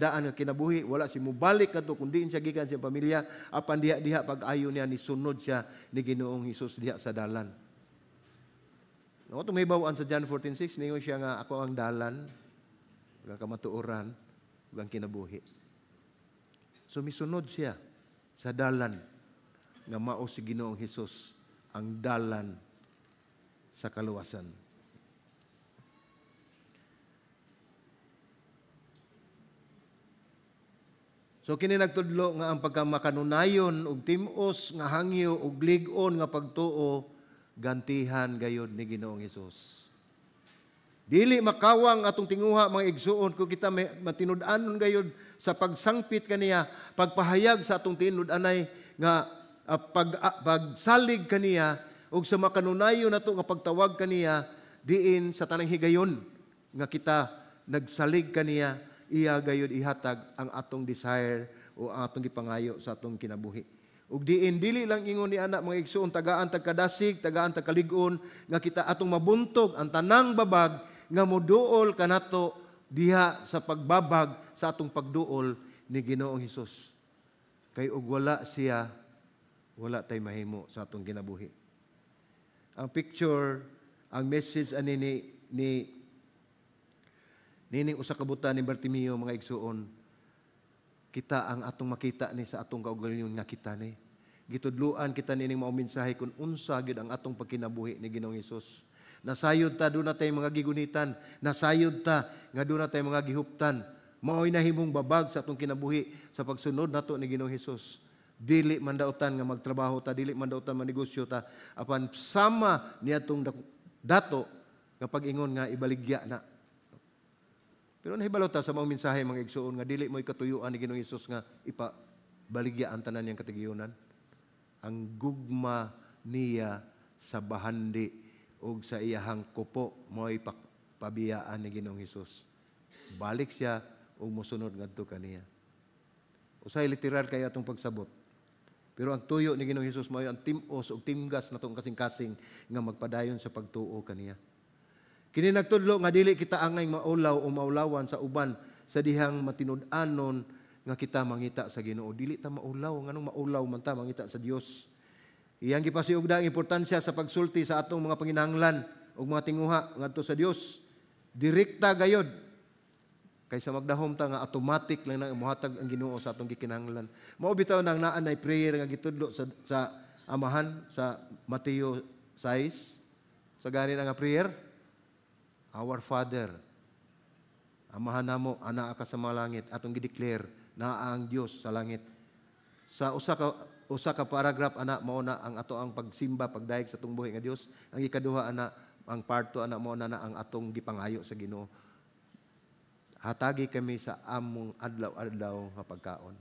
Speaker 1: daan nga kinabuhi, wala siya mo balik kadto kundi siya gikan sa pamilya, apan diha pag-ayo niya nisunod siya ni Ginoong Hesus diha sa dalan. No, may bawaan sa John 14:6, ningon siya nga ako ang dalan, ang kamatuoran, ang kinabuhi. So misunod siya sa dalan nga mao si Ginoong Hesus ang dalan sa kaluwasan. So kini nagtudlo nga ang pagkamakanunayon og tim-os nga hangyo og lig-on nga pagtuo gantihan gayud ni Ginoong Hesus. Dili makawang atong tinguha mga igsuon kung kita matinud-anon gayud sa pagsangpit kaniya, pagpahayag sa atong tinud-anay nga pagsalig kaniya ug sa makanunayon nato nga pagtawag kaniya diin sa tanang higayon nga kita nagsalig kaniya, iya gayud ihatag ang atong desire o ang atong gipangayo sa atong kinabuhi. Ug diin dili lang ingon ni anak mga igsuon tagaan tagkadasig, tagaan tagkalig-on nga kita atong mabuntog ang tanang babag nga moduol kanato diha sa pagbabag sa atong pagduol ni Ginoong Hesus. Kay ug wala siya, wala tay mahimo sa atong kinabuhi. Ang picture, ang message ani nining usa ka buta ni Bartimeo mga igsuon, kita ang atong makita ni sa atong kaugalingon nga kita ni. Gitudluan kita nining mao mensahe kung unsa gyud ang atong pagkinabuhi ni Ginoong Hesus. Nasayod ta doon na tayo mga gigunitan. Nasayod ta nga doon na tayo mga gihuptan. Mao'y nahimong babag sa atong kinabuhi sa pagsunod nato ni Ginoong Hesus. Dili man dautan nga magtrabaho ta, dili man dautan manegosyo ta, apan sama niya itong dato nga pag-ingon nga ibaligya na. Pero nahibalo ta sa mga mensahe mga igsuon nga dili mo'y katuyuan ni Ginoong Hesus nga ipabaligya ang tanan niyang katigiyunan. Ang gugma niya sa bahandi ug sa iyahang kupo mo'y pabiyaan ni Ginoong Hesus. Balik siya ug mosunod ngadto kaniya. Usahay literal kaya atong pagsabot. Pero ang tuyo ni Ginoong Hesus mao ang timos ug timgas natong kasing-kasing nga magpadayon sa pagtuo kaniya. Kini nagtudlo nga dili kita angay maulaw o maulawan sa uban sa dihang matinud-anon nga kita mangita sa Ginoo. Dili ta maulaw, nganong maulaw man ta mangita sa Dios. Iyang gipasiugda ang importansya sa pagsulti sa atong mga panginahanglan ug mga tinguha ngadto sa Dios. Direkta gayod kaysa magdahom ta nga automatic lang na mohatag ang Ginoo sa atong gikinahanglan. Mao bitaw nang naa nay prayer nga gitudlo sa amahan sa Mateo 6. Sa gani nga prayer, Our Father, amahan namo ana ka sa mga langit, atong gideclare na ang Dios sa langit. Sa usa ka paragraph ana mao na ang ato ang pagsimba pagdayeg sa atong buhi nga Dios. Ang ikaduha ana ang part 2 ana mao na ang atong gipangayo sa Ginoo. Hatagi kami sa among adlaw-adlaw nga pagkaon.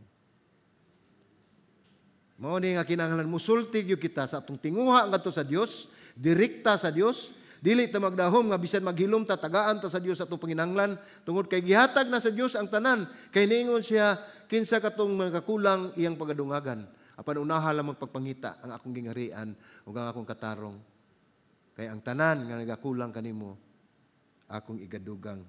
Speaker 1: Mao ni nga kinahanglan musulti gyud kita sa atong tinguha ngadto sa Dios, direkta sa Dios, dili ta magdahom nga bisan maghilom ta tagaan ta sa Dios atong panginahanglan tungod kay gihatag na sa Dios ang tanan kay niingon siya kinsa katong nagakulang iyang pagadungagan. Apan unaha lang magpagpangita ang akong gingarian ug ang akong katarong. Kay ang tanan nga nagakulang kanimo akong igadugang.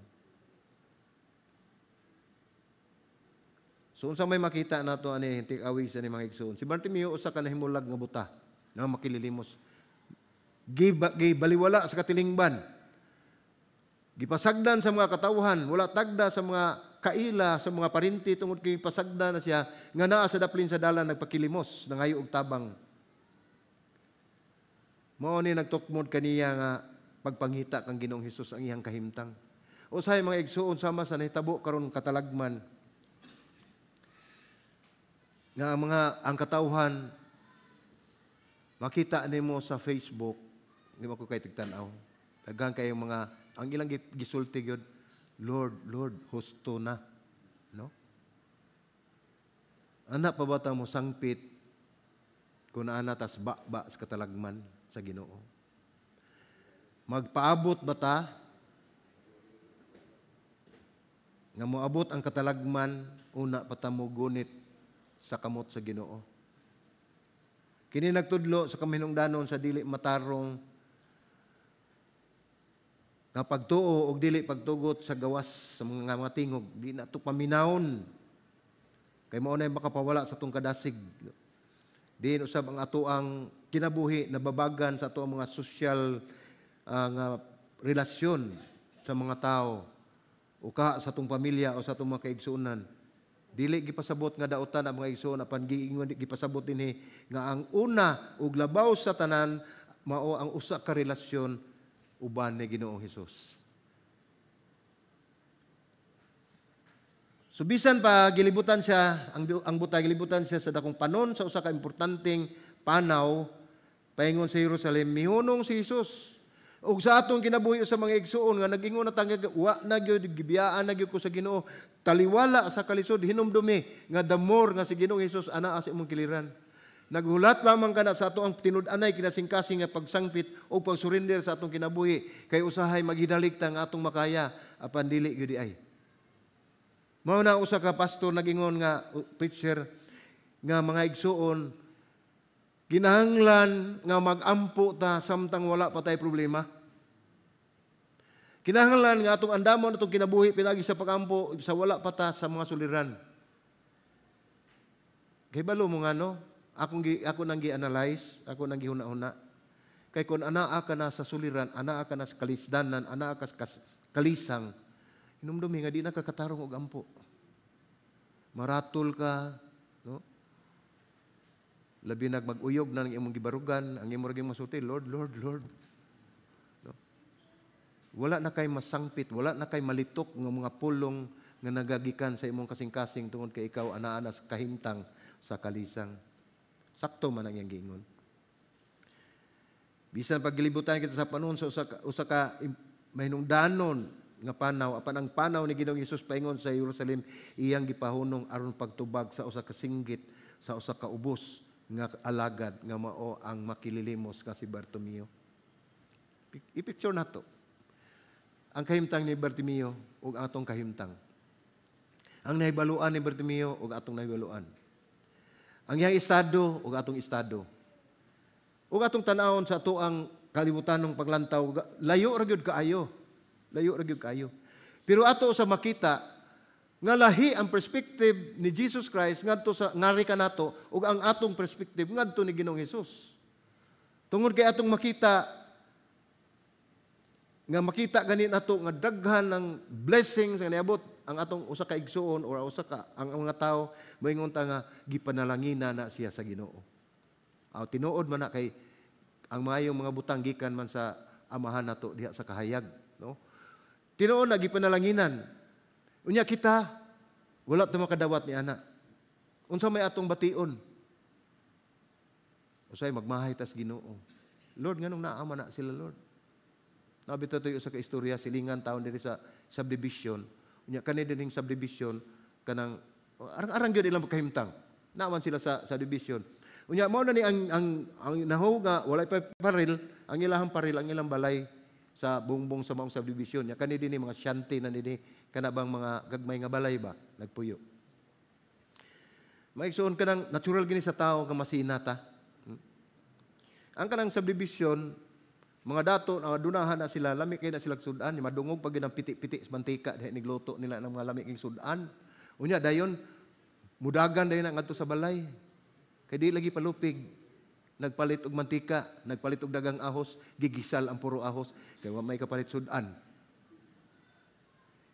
Speaker 1: So unsa may makita nato ani hintik awis ani mga igsoon. Si Bartimeo usa ka nahimulag nga buta nga makililimos. Baliwala sa katilingban. Gipasagdan sa mga katawhan, wala tagda sa mga kaila, sa mga parinti tungod kay pasagdan na siya nga naa sa daplin sa dalan nagpakilimos nangayo og tabang. Mao ni nagtukmod kaniya nga pagpangita kang Ginoong Hesus ang iyang kahimtang. Usahay mga igsoon sama sa nahitabo karon katalagman nga ang katawhan makita nimo sa Facebook, di mo ko kay tigtanaw. Daghan kay mga ang ilang gisulti gyud, Lord, husto na, no? Ana pa bata mo sangpit kun ana tas ba sa katalagman sa Ginoo. Magpaabot bata nga moabot ang katalagman una patamo gunit sa kamot sa Ginoo. Kini nagtudlo sa kamahinungdanon sa dili matarong nga pagtuo og dili pagtugot sa gawas sa mga tingog, di na to paminawon. Kay mao na makapawala sa tong kadasig. Diin usab ang ato ang kinabuhi nababagan sa ato ang mga social nga relasyon sa mga tao o sa atong pamilya o sa atong mga kaigsuonan. Dili gipasabot nga daotan ang mga igsoon apan giingon gipasabot dinhi nga ang una ug labaw sa tanan mao ang usa ka relasyon uban ni Ginoong Hesus. So bisan pa gilibutan siya ang buta gilibutan siya sa dakong panon sa usa ka importanteng panaw paingon sa Jerusalem mihunong si Hesus. Ug sa atong kinabuhi sa mga igsoon nga nag-ingon na tangga wa na gyud gibiyaan na gyud ko sa Ginoo taliwala sa kalisod hinumdumi nga the more nga si Ginoong Hesus anaa sa imong kiliran. Naghulat lamang kana sa ato ang tinud-anay kinasing-kasing nga pagsangpit o pagsurrender sa atong kinabuhi kay usahay maghinaligta nga atong makaya apan dili gyud ay. Mao na usa ka pastor nag-ingon nga preacher nga mga igsoon kinahanglan nga mag-ampo ta samtang wala pa tay problema. Kinahanglan nga atong andamon atong kinabuhi pinagi sa pagampo sa wala pa ta sa mga suliran. Kay balo mo nga no, ako nang gi-analyze, ako nang gihuna-huna. Kay kun anaa ka na sa suliran, anaa ka na sa kalisdanan, anaa ka sa kalisang, hinumdumi nga di na kakatarong og ampo. Maratol ka, no? Labi mag-uyog na ng imong gibarugan, ang imong ging masuti, Lord. No? Wala na kay masangpit, wala na kay malitok ng mga pulong nga nagagikan sa imong kasing-kasing tungod kay ikaw anaa na sa kahimtang sa kalisang. Sakto man ang iyang giingon. Bisan paglilibutan kita sa panon sa usa ka mahinungdanon nga panaw, apan ang panaw ni Ginoong Hesus paingon sa Jerusalem, iyang gipahunong aron pagtubag sa usa ka singgit, sa usa ka ubos nga alagad nga mao ang makililimos nga si Bartimeo. I-picture nato ang kahimtang ni Bartimeo ug atong kahimtang. Ang nahibaluan ni Bartimeo ug atong nahibaluan. Ang iyang estado ug atong estado. Ug atong tan-awon sa ato ang kalibutanong paglantaw, layo ra gyud kaayo. Layo ra gyud kaayo. Pero ato sa makita nga lahi ang perspective ni Jesus Christ ngadto sa ngari kanato ug ang atong perspective ngadto ni Ginoong Hesus. Tungod kay atong makita ganin nato nga daghan ng blessings nga niabot ang atong usa ka igsuon o usa ka ang mga tao moingon ta nga gipanalangina na siya sa Ginoo. Tinuod man na kay ang mayong mga butang gikan man sa amahan nato diha sa kahayag, no? Tinuod na gipanalaginan. Unya kita wala ta makadawat ni ana. Unsa may atong bation? Usay magmahay tas Ginoo. Lord, nganong naama na sila, Lord? Nabito tayo sa kaistorya, silingan taon diri sa subdivision. Unya kani dining subdivision kanang arang-arang gyud ilang kahimtang. Naaman sila sa subdivision. Unya mao na ni ang nahuga walay pa paril, ang ilahang paril, ang ilang balay sa bungbong sa maong subdivision. Nya kani dinhi mga shanty na dinhi kanabang mga gagmay nga balay ba nagpuyo. Maigsoon kanang natural gini sa tao nga masinata. Ang kanang subdivision mga dato na dunahan na sila, lami kay na sila sudan, madungog pag ng piti-piti sa mantika, dahil nigluto nila ng mga lami kay sudan. Unya, dayon, mudagan dayon ang ato sa balay. Kaya di lagi palupig, nagpalit og mantika, nagpalit og dagang ahos, gigisal ang puro ahos, kaya may kapalit sudan.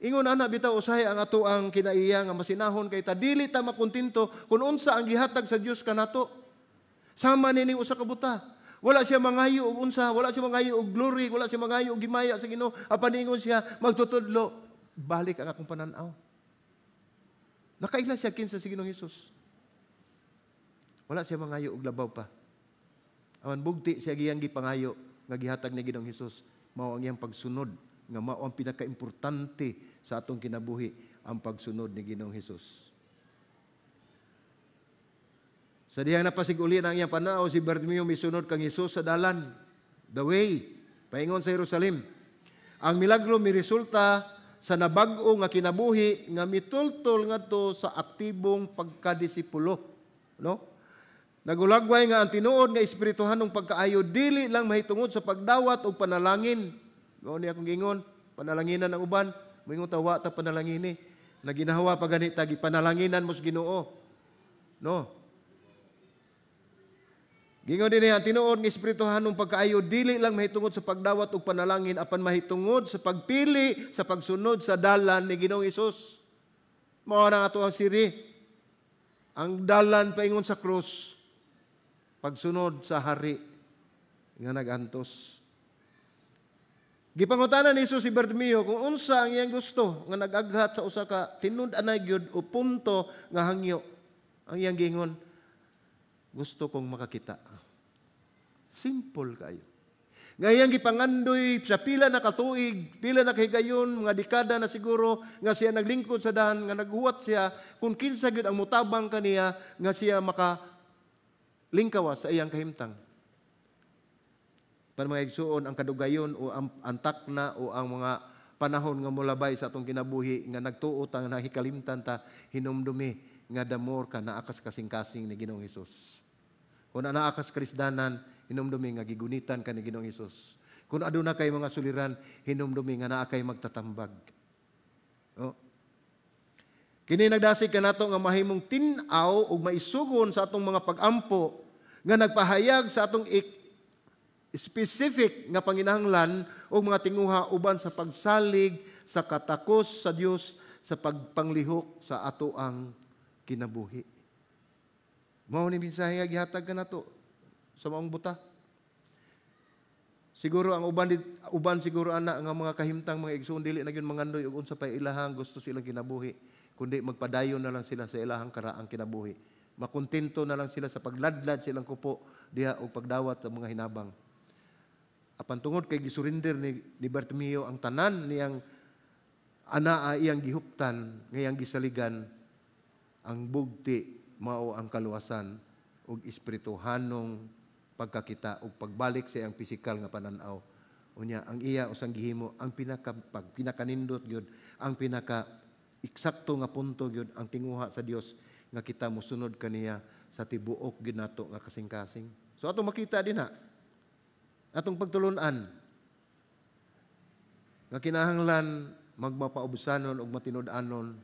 Speaker 1: Ingon ana bitaw usahay ang ato ang kinaiya nga masinahon kay ta dili ta makontinto kung unsa ang gihatag sa Dios kanato. Sama nining usa ka buta. Wala siya mangayo og unsa, wala siya mangayo og glory, wala siya mangayo og gimaya sa Ginoo. Apan ingon siya magtutudlo, balik ang akong pananaw. Nakaila siya kinsa sa Ginoong Hesus. Wala siya mangayo og labaw pa. Aman bugti siya giyang gipangayo nga gihatag ni Ginoong Hesus, mao ang iyang pagsunod, nga mao ang pinakaimportante sa atong kinabuhi, ang pagsunod ni Ginoong Hesus. Sa diyang napasiguli ang iyang pananaw, si Bartimeo misunod kang Hesus sa dalan, the way, paingon sa Jerusalem. Ang milagro miresulta sa nabag-o nga kinabuhi nga mitultol ngadto sa aktibong pagkadisipulo, no? Nagulagway nga ang tinuod nga espirituhanong pagkaayo dili lang mahitungod sa pagdawat o panalangin. Mao ni akong gingon, panalanginan ang uban, moingon ta wa ta panalangini. Naginahawa pa ganita gipanalanginan mo sa Ginoo. No? Gingon din ang tinuod nga espirituhanong pagkaayo dili lang mahitungod sa pagdawat ug panalangin apan mahitungod sa pagpili sa pagsunod sa dalan ni Ginoong Hesus. Mao na ato ang siri. Ang dalan paingon sa krus, pagsunod sa hari nga nagantos. Gipangutanan ni Jesus si Bartimeo kung unsa ang iyang gusto nga nagaghat sa usa ka tinud-anay gyud o punto nga hangyo. Ang iyang gingon, gusto kong makakita. Simple kayo. Ngayang gipangandoy sa pila na katuig, pila na kahigayon, mga dekada na siguro, nga siya naglingkod sa dahan, nga naghuwat siya, kung kinsa gyud ang mutabang kaniya, nga siya makalingkawa sa iyang kahimtang. Para mga igsuon, ang kadugayon o ang antakna o ang mga panahon nga mulabay sa atong kinabuhi, nga nagtuot ang nahikalimtan ta, hinumdumi, nga damor ka naakas kasing-kasing ni Ginoong Hesus. Kung naakas krisdanan, hinumdumi nga gigunitan ka ni Ginoong Hesus. Kung aduna kay mga suliran, hinumdumi nga naa kay magtatambag. No? Kini nagdasig ka nato nga mahimong tin-aw ug maisugon sa atong mga pag-ampo nga nagpahayag sa atong specific nga panginahanglan o mga tinguha uban sa pagsalig sa katakos sa Dios sa pagpanglihok sa ato ang kinabuhi. Mao ni mensahe nga gihatag kanato sa maong buta. Siguro ang uban siguro ana nga mga kahimtang mga igsoon dili na gyud mangandoy ug unsa pay ilahang gusto silang kinabuhi kundi magpadayon na lang sila sa ilahang karaang kinabuhi. Makontento na lang sila sa pagladlad silang kupo diha og pagdawat sa mga hinabang. Apan tungod kay gisurinder ni Bartimeo ang tanan niyang anaa iyang gihuptan, ngayang gisaligan, ang bugti mao ang kaluwasan ug espirituhanong pagkakita ug pagbalik sa iyang pisikal nga pananaw. Unya ang iya usang gihimo ang pinakanindot gyud, ang pinaka eksakto nga punto gyud ang tinguha sa Dios nga kita mosunod kaniya sa tibuok gyud nato nga kasing-kasing. So atong makita din atong pagtulunan nga kinahanglan magmapaubusanon ug matinud-anon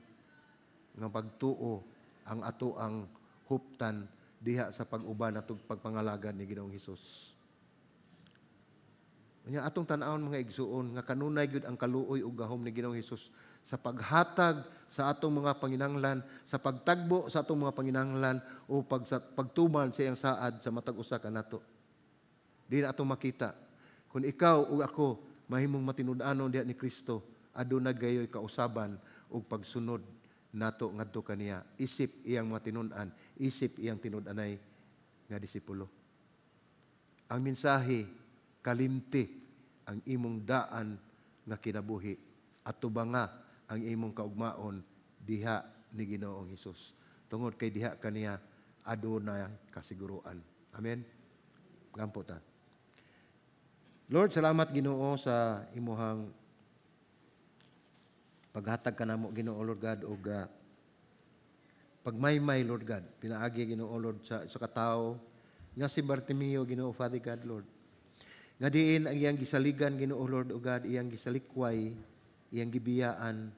Speaker 1: nga pagtuo ang ato ang huptan diha sa pag-uban atong pagpangalagad ni Ginoong Hesus. Nya atong tan-awon mga igsuon nga kanunay gyud ang kaluoy ug gahom ni Ginoong Hesus sa paghatag sa atong mga panginahanglan, sa pagtagbo sa atong mga panginahanglan o pagtuman sa iyang saad sa matag usa kanato. Di na atong makita kung ikaw ug ako mahimong matinud-anon diha ni Kristo, aduna gayoy kausaban ug pagsunod nato ngadto kaniya. Isip iyang matinud-an, isip iyang tinud-anay nga disipulo. Ang mensahe kalimti ang imong daan nga kinabuhi at tubanga ang imong kaugmaon diha ni Ginoong Hesus. Tungod kay diha kaniya adunay kasiguruan. Amen. Gampo ta. Lord, salamat Ginoo sa imuhang paghatag kanamo Ginoo Lord God og pagmaymay Lord God. Pinaagi Ginoo Lord sa katao nga si Bartimeo Ginoo Father God Lord. Nga diin ang iyang gisaligan Ginoo Lord o God, iyang gisalikway, iyang gibiyaan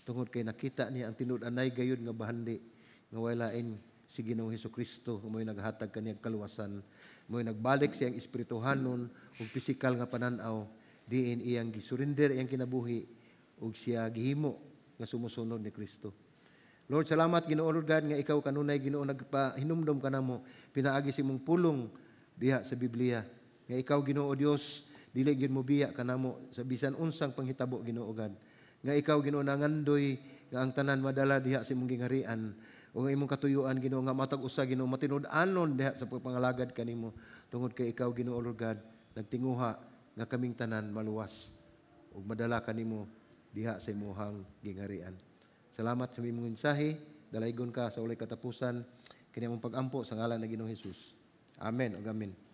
Speaker 1: tungod kay nakita niya ang tinud-anay gayud nga bahandi nga walain si Ginoong Hesukristo mo'y naghatag kaniyang kaluwasan, mo'y nagbalik siyang espirituhanon ug pisikal nga pananaw, diin iyang gisurrender iyang kinabuhi ug siya gihimo nga sumusunod ni Kristo. Lord, salamat Ginoo Lord God nga ikaw kanunay Ginoo nagpahinumdom kanamo pinaagi si mong pulong diha sa Biblia. Nga ikaw Ginoo Dios dili gyud mo biya kanamo sa bisan unsang panghitabo Ginoo God. Nga ikaw Ginoo nangandoy nga ang tanan madala diha sa imong gingharian o nga imong katuyuan Ginoo nga matag usa Ginoo matinud-anon diha sa pagpangalagad kanimo tungod kay ikaw Ginoo Lord God nagtinguha nga kaming tanan maluwas ug madala kanimo diha sa imong gingharian. Salamat sa imong mensahe, dalaygon ka sa ulay katapusan kini among pag-ampo sa ngalan ni Ginoong Hesus. Amen ug amen.